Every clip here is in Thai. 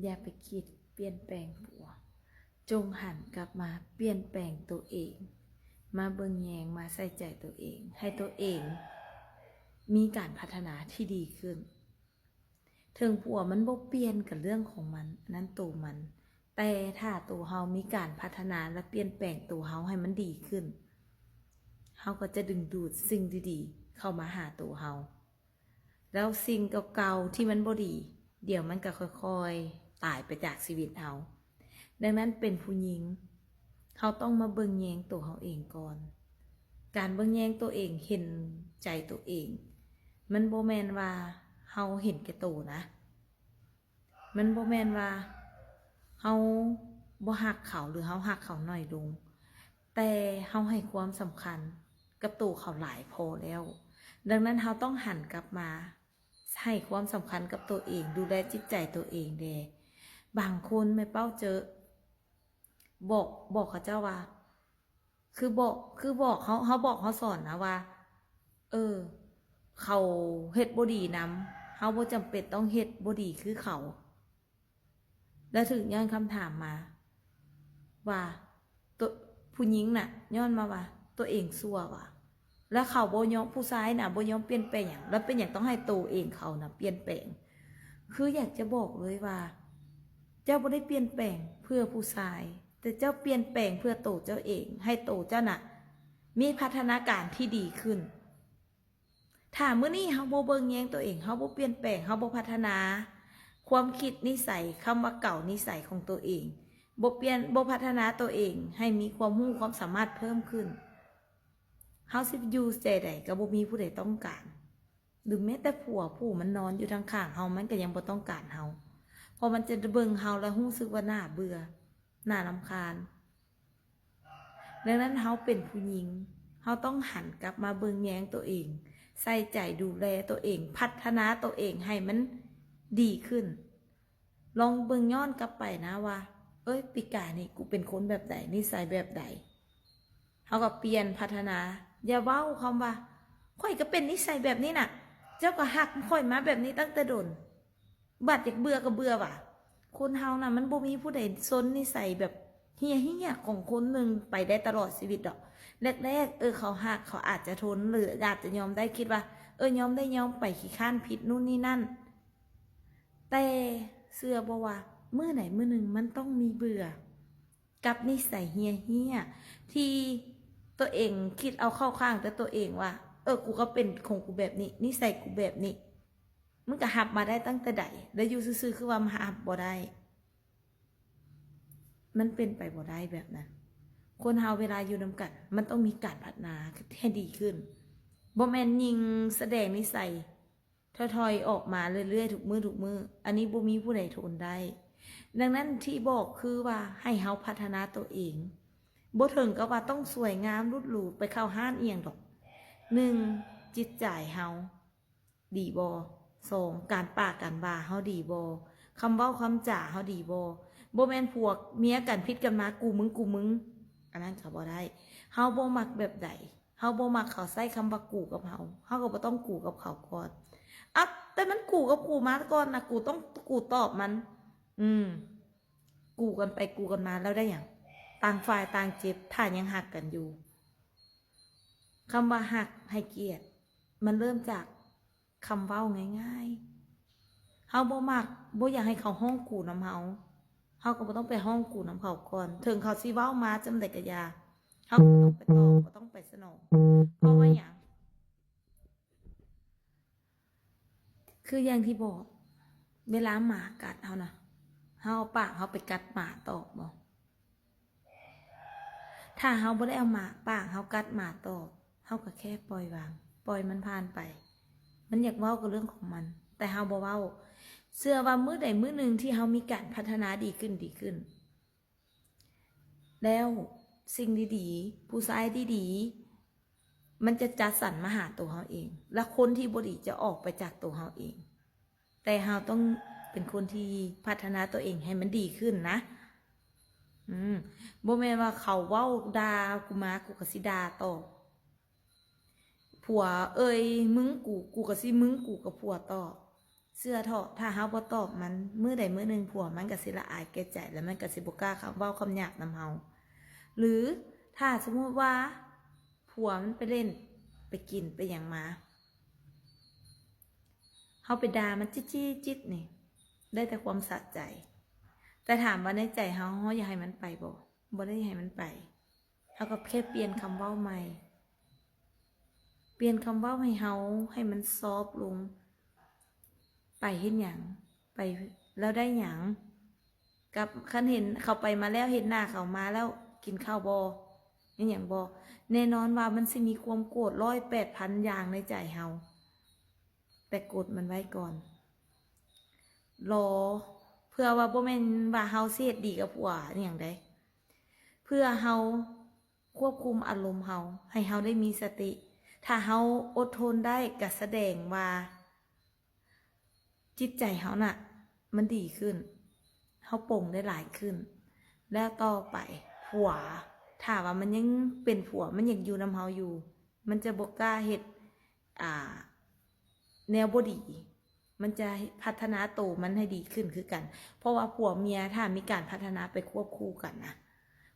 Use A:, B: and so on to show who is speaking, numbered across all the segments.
A: อย่าไปคิดเปลี่ยนแปลงผัวจงหันกลับมาเปลี่ยนแปลงตัวเองมาเบิ่งแยงมาใส่ใจตัวเองให้ตัวเองมีการพัฒนาที่ดีขึ้นถึงผัวมันบ่เปลี่ยนกับเรื่องของมันนั้นตัวมันแต่ถ้าตัวเฮามีการพัฒนาและเปลี่ยนแปลงตัวเฮาให้มันดีขึ้นเฮาก็จะดึงดูดสิ่งดีๆเข้ามาหาตัวเฮาแล้วสิ่งเก่าๆที่มันบ่ดีเดี๋ยวมันก็ค่อยๆตายไปจากชีวิตเฮาดังนั้นเป็นผู้หญิงเขาต้องมาเบิ่งแยงตัวเขาเองก่อนการเบิ่งแยงตัวเองเห็นใจตัวเองมันบ่แม่นว่าเฮาเห็นแก่ตัวนะมันบ่แม่นว่าเฮาบ่ฮักเขาหรือเฮาฮักเขาน้อยลงแต่เฮาให้ความสำคัญกับตัวเขาหลายพอแล้วดังนั้นเฮาต้องหันกลับมาให้ความสำคัญกับตัวเองดูแลจิตใจตัวเองแด่บางคนแม่เป้าเจอบอกเขาเจ้าว่าคือบอกเขาบอกเขาสอนนะว่าเขาเฮ็ดบ่ดีนำเฮาบ่จำเป็นต้องเฮ็ดบ่ดีคือเขาแล้วถึงย้อนคำถามมาว่าตัวผู้หญิงน่ะย้อนมาว่าตัวเองซั่วว่ะแล้วเขาบ่ยอมผู้ชายน่ะบ่ยอมเปลี่ยนแปลงหยังแล้วเป็นหยังต้องให้ตัวเองเขาน่ะเปลี่ยนแปลงคืออยากจะบอกเลยว่าเจ้าบ่ได้เปลี่ยนแปลงเพื่อผู้ชายแต่เจ้าเปลี่ยนแปลงเพื่อโตเจ้าเองให้โตเจ้าน่ะมีพัฒนาการที่ดีขึ้นถ้ามื้อนี้เฮาบ่เบิ่งแยงตัวเองเฮาบ่เปลี่ยนแปลงเฮาบ่พัฒนาความคิดนิสัยคำว่าเก่านิสัยของตัวเองบ่เปลี่ยนบ่พัฒนาตัวเองให้มีความรู้ความสามารถเพิ่มขึ้นเฮาสิอยู่ใจใดก็บ่มีผู้ใดต้องการหรือแม้แต่ผัวผู้มันนอนอยู่ทางข้างเฮามันก็ยังบ่ต้องการเฮาพอมันจะเบิ่งเฮาแล้วรู้สึกว่าน่าเบื่อน่ารำคาญดังนั้นเฮาเป็นผู้หญิงเฮาต้องหันกลับมาเบิ่งแยงตัวเองใส่ใจดูแลตัวเองพัฒนาตัวเองให้มันดีขึ้นลองเบิ่งย้อนกลับไปนะว่าปีกานี่กูเป็นคนแบบใดนิสัยแบบใดเฮาก็เปลี่ยนพัฒนาอย่าเว้าคำว่าข่อยก็เป็นนิสัยแบบนี้น่ะเจ้าก็หักข่อยมาแบบนี้ตั้งแต่โดนบัดอยากเบื่อก็เบื่อว่ะคนเฮาน่ะมันบ่มีผู้ใดซนนิสัยแบบเฮี้ยของคนหนึ่งไปได้ตลอดชีวิตดอกแรกเขาหักเขาอาจจะทนหรืออาจจะยอมได้คิดว่ายอมได้ยอมไปขี้ข้านผิดนู่นนี่นั่นแต่เชื่อบ่ว่ามื้อไหนมื้อหนึ่งมันต้องมีเบื่อกับนิสัยเฮี้ยที่ตัวเองคิดเอาเข้าข้างแต่ตัวเองว่ากูก็เป็นของกูแบบนี้นิสัยกูแบบนี้มึงก็หับมาได้ตั้งแต่ใดแล้วอยู่ซื่อๆคือว่ามาหับบ่ได้มันเป็นไปบ่ได้แบบนั้นคนเฮาเวลาอยู่นำกันมันต้องมีการพัฒนาให้ดีขึ้นบ่แม่นยิงแสดงนิสัยถอยๆออกมาเรื่อยๆทุกมื้ออันนี้บ่มีผู้ใดทนได้ดังนั้นที่บอกคือว่าให้เฮาพัฒนาตัวเองบ่ถึงกับว่าต้องสวยงามรุดหรูไปเข้าห้านเอียงดอก1จิตใจเฮาดีบ่2การปากการว่าเฮาดีบ่คำเว้าคำจ่าเฮาดีบ่แม่นพวกเมียกันพิษกันมากูมึงอันนั้นเขาบ่ได้เฮาบ่มักแบบใดเฮาบ่มักเขาใส่คำว่ากูกับเฮาก็บ่ต้องกูกับเขาก่อนแต่มันกูกับกูมาก่อนนะกูต้องกูตอบมันกูกันไปกูกันมาแล้วได้หยังต่างฝ่ายต่างเจ็บถ้ายังหักกันอยู่คำว่าหักให้เกียรติมันเริ่มจากคำเว้าง่ายๆเฮาบ่มักบ่อยากให้เขาห้องกูน้ำเฮาก็บ่ต้องไปห้องกูน้ำเขาก่อนถึงเขาสิเว้ามาจำได้กะยาเฮาก็ต้องไปตอบก็ต้องไปสนองเพราะว่าหยังคืออย่างที่บอกเวลาหมากัดเฮานะเฮาเอาปากเฮาไปกัดหมาตอบบ่ถ้าเฮาบ่ได้เอาหมาปากเฮากัดหมาตอบเฮาก็แค่ปล่อยวางปล่อยมันผ่านไปมันอยากเว้าก็เรื่องของมันแต่เฮาบ่เว้าเชื่อว่ามื้อใดมื้อหนึ่งที่เฮามีการพัฒนาดีขึ้นแล้วสิ่งดีๆผู้ชายดีๆมันจะจัดสรรมาหาตัวเฮาเองและคนที่บ่ดีจะออกไปจากตัวเฮาเองแต่เฮาต้องเป็นคนที่พัฒนาตัวเองให้มันดีขึ้นนะบ่แม่นว่าเขาเว้าด่ากูมากูก็สิด่าตอบผัวมึงกูก็สิมึงกูกับผัวตอบ เสื้อเถาะถ้าเฮาบ่ตอบมันมื้อใดมื้อหนึ่งผัวมันก็สิละอายแก่ใจแล้วมันก็สิบ่กล้าเว้าคำหยาบนำเฮาหรือถ้าสมมุติว่าผัวมันไปเล่นไปกินไปหยังมาเฮาไปด่ามันจิ๊ดนี่ได้แต่ความสะใจแต่ถามว่าในใจเฮาอยากให้มันไปบ่ได้ให้มันไปเฮาก็แค่เปลี่ยนคำเว้าใหม่เปลี่ยนคำเว้าให้เฮาให้มันซอฟลงไปเฮ็ดหยังไปแล้วได้หยังกับคันเห็นเขาไปมาแล้วเห็นหน้าเขามาแล้วกินข้าวบ่นี่หยังบ่แน่นอนว่ามันสิมีความโกรธ108,000อย่างในใจเฮาแต่กดมันไว้ก่อนรอเพื่อว่าบ่แม่นว่าเฮาสิเฮ็ดดีกับผัวอหยังใดเพื่อเฮาควบคุมอารมณ์เฮาให้เฮาได้มีสติถ้าเฮาอดทนได้ก็แสดงว่าจิตใจเฮาน่ะมันดีขึ้นเฮาปลงได้หลายขึ้นแล้วต่อไปผัวถ้าว่ามันยังเป็นผัวมันยังอยู่นำเฮาอยู่มันจะบ่กล้าเฮ็ดแนวบ่ดีมันจะพัฒนาโตมันให้ดีขึ้นคือกันเพราะว่าผัวเมียถ้ามีการพัฒนาไปควบคู่กันนะ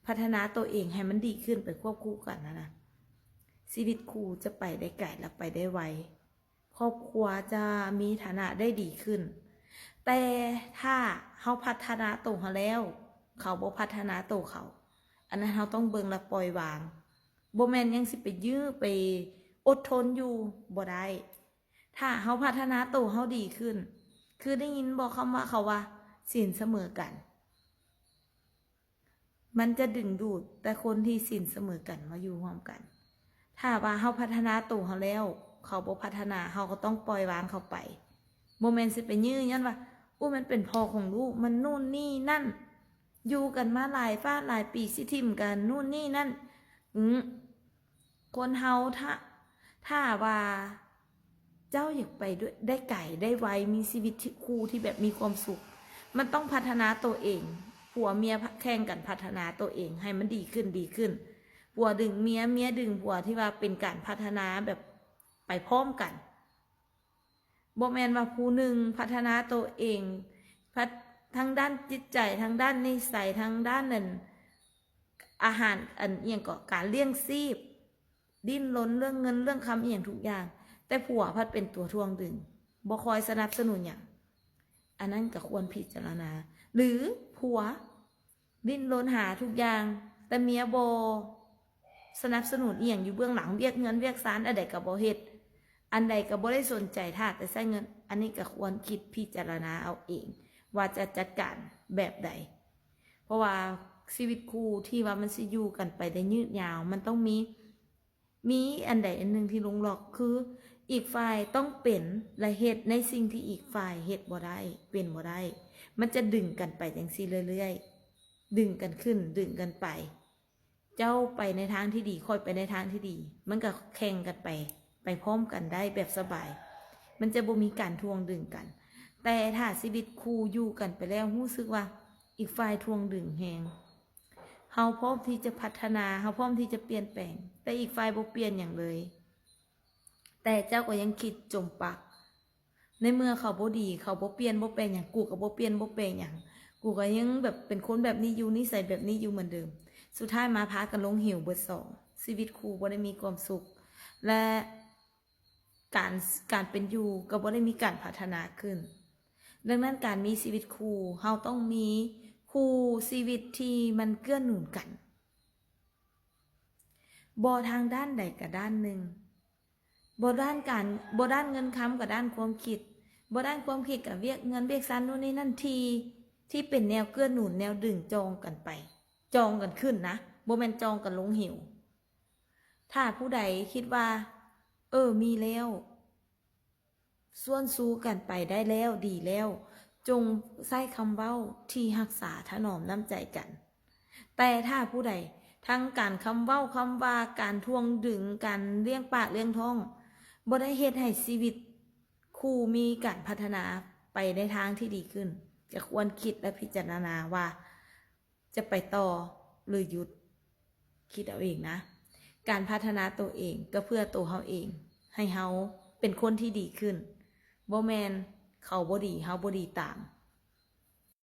A: พัฒนาตัวเองให้มันดีขึ้นไปควบคู่กันนะชีวิตคู่จะไปได้ไกลและไปได้ไวครอบครัวจะมีฐานะได้ดีขึ้นแต่ถ้าเขาพัฒนาตัวเขาแล้วเขาบ่พัฒนาตัวเขาอันนั้นเขาต้องเบิ่งและปล่อยวางบ่แม่นยังสิไปยื้อไปอดทนอยู่บ่ได้ถ้าเขาพัฒนาตัวเขาดีขึ้นคือได้ยินบอกคำว่าเขาว่าศีลเสมอกันมันจะดึงดูดแต่คนที่ศีลเสมอกันมาอยู่ร่วมกันถ้าว่าเขาพัฒนาตัวเขาแล้วเขาบ่พัฒนาเขาก็ต้องปล่อยวางเขาไปโมเมนต์สิไปยื้อยันว่าอู้มันเป็นพ่อของลูกมันนู่นนี่นั่นอยู่กันมาหลายฟ้าหลายปีสิทิมกันนู่นนี่นั่นคนเฮาถ้าว่าเจ้าอยากไปด้วยได้ไก่ได้ไวมีชีวิตคู่ที่แบบมีความสุขมันต้องพัฒนาตัวเองผัวเมียแข่งกันพัฒนาตัวเองให้มันดีขึ้นผัวดึงเมียดึงผัวที่ว่าเป็นการพัฒนาแบบไปพร้อมกันบ่แม่นว่าผู้หนึ่งพัฒนาตัวเองทั้งด้านจิตใจทั้งด้านนิสัยทั้งด้านนั้นอาหารอันเอียงก็การเลี้ยงชีพดิ้นรนเรื่องเงินเรื่องคำเอียงทุกอย่างแต่ผัวพัดเป็นตัวทวงดึงบ่คอยสนับสนุนอย่างอันนั้นก็ควรพิจารณาหรือผัวดิ้นรนหาทุกอย่างแต่เมียบ่สนับสนุนเอียงอยู่เบื้องหลังเรียกเงินเรียกศาลอันใดก็บ่เฮ็ดอันใดก็บ่ได้สนใจท่าแต่ใช้เงินอันนี้ก็ควรคิดพิจารณาเอาเองว่าจะจัดการแบบใดเพราะว่าชีวิตคู่ที่ว่ามันสิอยู่กันไปได้ยืดยาวมันต้องมีอันใดอันหนึ่งที่ลงหลอกคืออีกฝ่ายต้องเป็นและเฮ็ดในสิ่งที่อีกฝ่ายเฮ็ดบ่ได้เป็นบ่ได้มันจะดึงกันไปจังซี่เรื่อยๆดึงกันขึ้นดึงกันไปเจ้าไปในทางที่ดีค่อยไปในทางที่ดีมันก็แข่งกันไปพร้อมกันได้แบบสบายมันจะบ่มีการทวงดึงกันแต่ถ้าชีวิตคู่อยู่กันไปแล้วรู้สึกว่าอีกฝ่ายทวงดึงแฮงเฮาพร้อมที่จะพัฒนาเฮาพร้อมที่จะเปลี่ยนแปลงแต่อีกฝ่ายบ่เปลี่ยนอย่างเลยแต่เจ้าก็ยังคิดจมปักในเมื่อเขาบ่ดีเขาบ่เปลี่ยนบ่แปลงอย่างกูก็บ่เปลี่ยนบ่แปลงอย่างกูก็ยังแบบเป็นคนแบบนี้อยู่นิสัยแบบนี้อยู่เหมือนเดิมสุดท้ายมาพากันลงเหวเบิดสองชีวิตคู่บ่ได้มีความสุขและการเป็นอยู่ก็บ่ได้มีการพัฒนาขึ้นดังนั้นการมีชีวิตคู่เฮาต้องมีคู่ชีวิตที่มันเกื้อหนุนกันบ่ทางด้านใดกับด้านหนึ่งบ่ด้านเงินคำกับด้านความคิดบ่ด้านความคิดกับเวียกเงินเวียกซันนู่นนี่นั่นที่เป็นแนวเกื้อหนุนแนวดึงจองกันไปจองกันขึ้นนะบ่แม่นจองกันลงเหวถ้าผู้ใดคิดว่ามีแล้วส่วนสู้กันไปได้แล้วดีแล้วจงใช้คำเว้าที่รักษาถนอมน้ำใจกันแต่ถ้าผู้ใดทั้งการคำเว้าคำว่าการทวงดึงการเลี้ยงปากเลี้ยงท้องบ่ได้เฮ็ดให้ชีวิตคู่มีการพัฒนาไปในทางที่ดีขึ้นจะควรคิดและพิจารณาว่าจะไปต่อหรือหยุดคิดเอาเองนะการพัฒนาตัวเองก็เพื่อตัวเฮาเองให้เฮาเป็นคนที่ดีขึ้นบ่แม่น เขาบ่ดีเฮาบ่ดีตาม